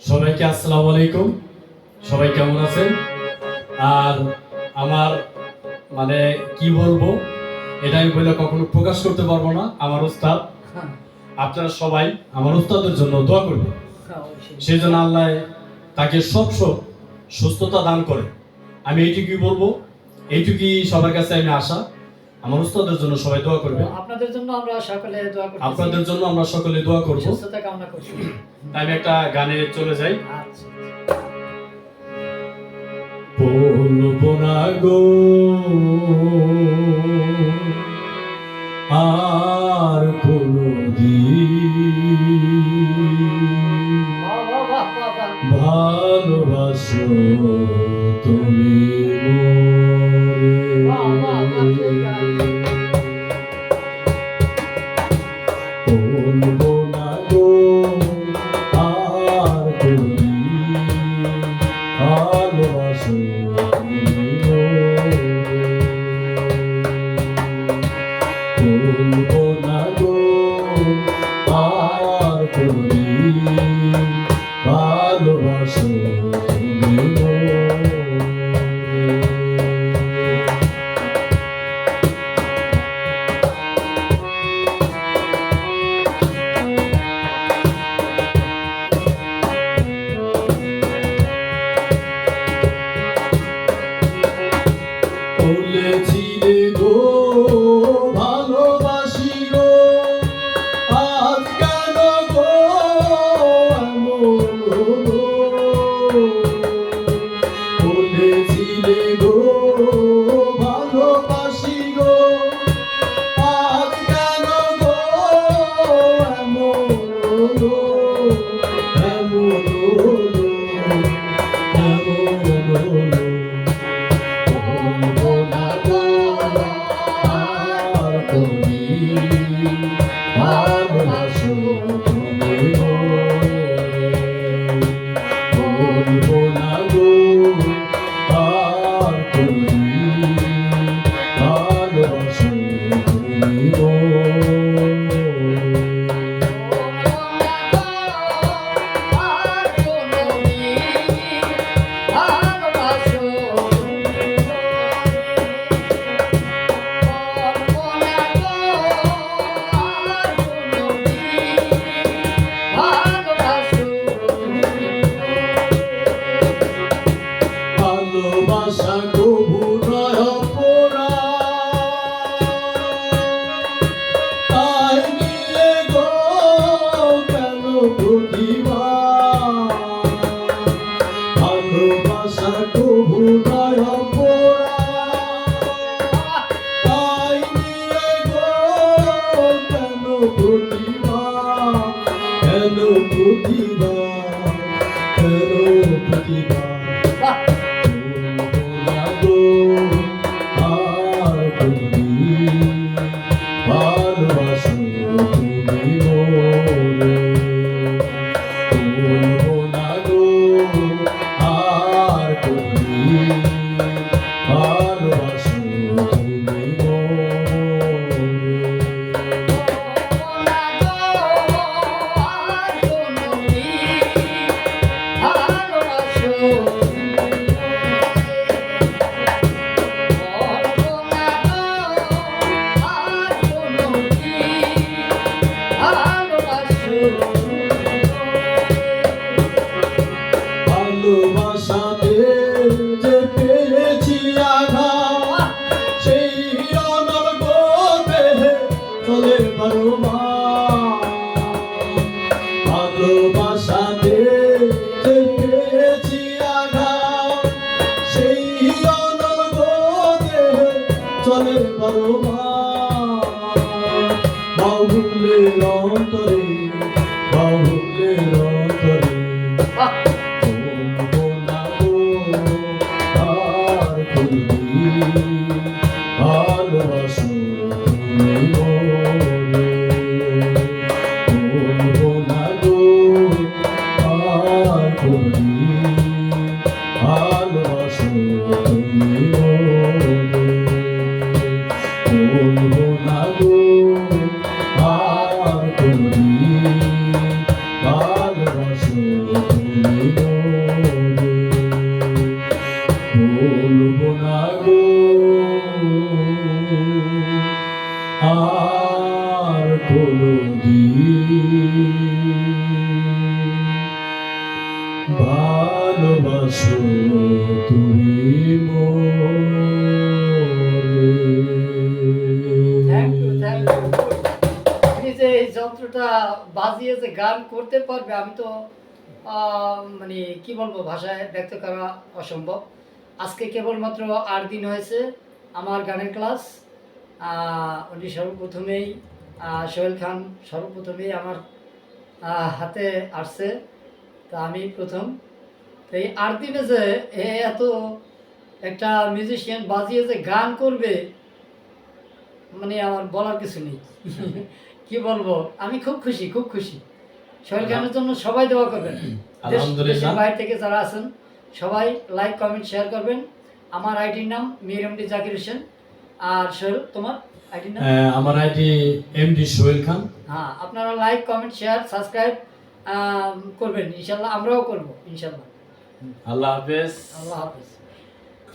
সবাইকে আসসালামু আলাইকুম। সবাই কেমন আছেন? আর আমার মানে কি বলবো, এটা আমি বলে কখনো প্রকাশ করতে পারবো না। আমার উস্তাদ, আপনারা সবাই আমার উস্তাদের জন্য দোয়া করবেন। সেই জন্য আল্লাহ তাকে সব সুস্থতা দান করে। আমি এইটুকুই বলবো, এইটুকুই সবার কাছে আমি আশা। আমার উস্তাদের জন্য সবাই দোয়া করবে। আপনাদের জন্য আমরা সকলে দোয়া করব। আপনাদের জন্য আমরা সকলে দোয়া করব। সুস্থতা কামনা করছি। আমি একটা গানে চলে যাই। আচ্ছা। বলবো না গো আর কোনদিন ভালোবাসো তুমি বলবো না গো আর কোনদিন ভালোবাসো বলবো না গো আর কোনদিন ভালোবাসো তুমি বলেছিলে গো ভালোবাসি গো, আজ কেন গো এমন হলো? বলেছিলে গো ভালোবাসি গো, আজ কেন গো এমন হলো? এমন হলো, এমন হলো। বলবো না গো আর কোনদিন ভালোবাসো তুমি গো, বলবো না গো আর কোনদিন ভালোবাসো তুমি গো। ভালোবাসা কবু নয় অপরাধ, তাই নিলে গো কেন প্রতিবাদ? ভালোবাসা কবু নয় অপরাধ, তাই নিলে গো কেন প্রতিবাদ? কেন প্রতিবাদ? কেন প্রতিবাদ? আর কোনদিন ভালোবাসো তুমি মোরে, বলবো না গো আর কোনদিন ভালোবাসো তুমি মোরে। ভালোবাসাতে যে পেয়েছি আঘাত, সেই অনর্গ দেহে চলে পারো মা। ভালোবাসাতে যে পেয়েছি আঘাত, সেই অনর্গ দেহে চলে পারো মা। বাহুল্যের অন্তরে, বাহুল্যের অন্তরে বলবো না গো আর কোনদিন ভালোবাসো তুমি মোরে, বলবো না গো আর কোনদিন ভালোবাসো তুমি মোরে, বলবো না গো আর কোনদিন ভালোবাসো। বলবো না গো আর কোনদিন ভালোবাসো তুমি থ্যাংক ইউ আপনি যে এই যন্ত্রটা বাজিয়ে যে গান করতে পারবে আমি তো মানে কি বলবো ভাষায় ব্যক্ত করা অসম্ভব। আজকে কেবলমাত্র 8 দিন হয়েছে আমার গানের ক্লাস। উনি সর্বপ্রথমেই সোহেল খান সর্বপ্রথমেই আমার হাতে আসছে, তা আমি প্রথম। তো এই 8 দিনে যে এত একটা মিউজিশিয়ান বাজিয়ে যে গান করবে মানে আমার বলার কিছু নেই। কি বলবো, আমি খুব খুশি, খুব খুশি। সোহেল খানের জন্য সবাই দোয়া করবেন। আলহামদুলিল্লাহ। বাইরে থেকে যারা আছেন সবাই লাইক কমেন্ট শেয়ার করবেন। আমার আইডির নাম মীর এমডি জাকির হোসেন। আর সোহেল তোমার আইডির নাম? আমার আইডি এমডি সোহেল খান। হ্যাঁ, আপনারা লাইক কমেন্ট শেয়ার সাবস্ক্রাইব করবেন, ইনশাল্লাহ আমরাও করবো ইনশাল্লাহ। আল্লাহ হাফেজ। আল্লাহ হাফেজ।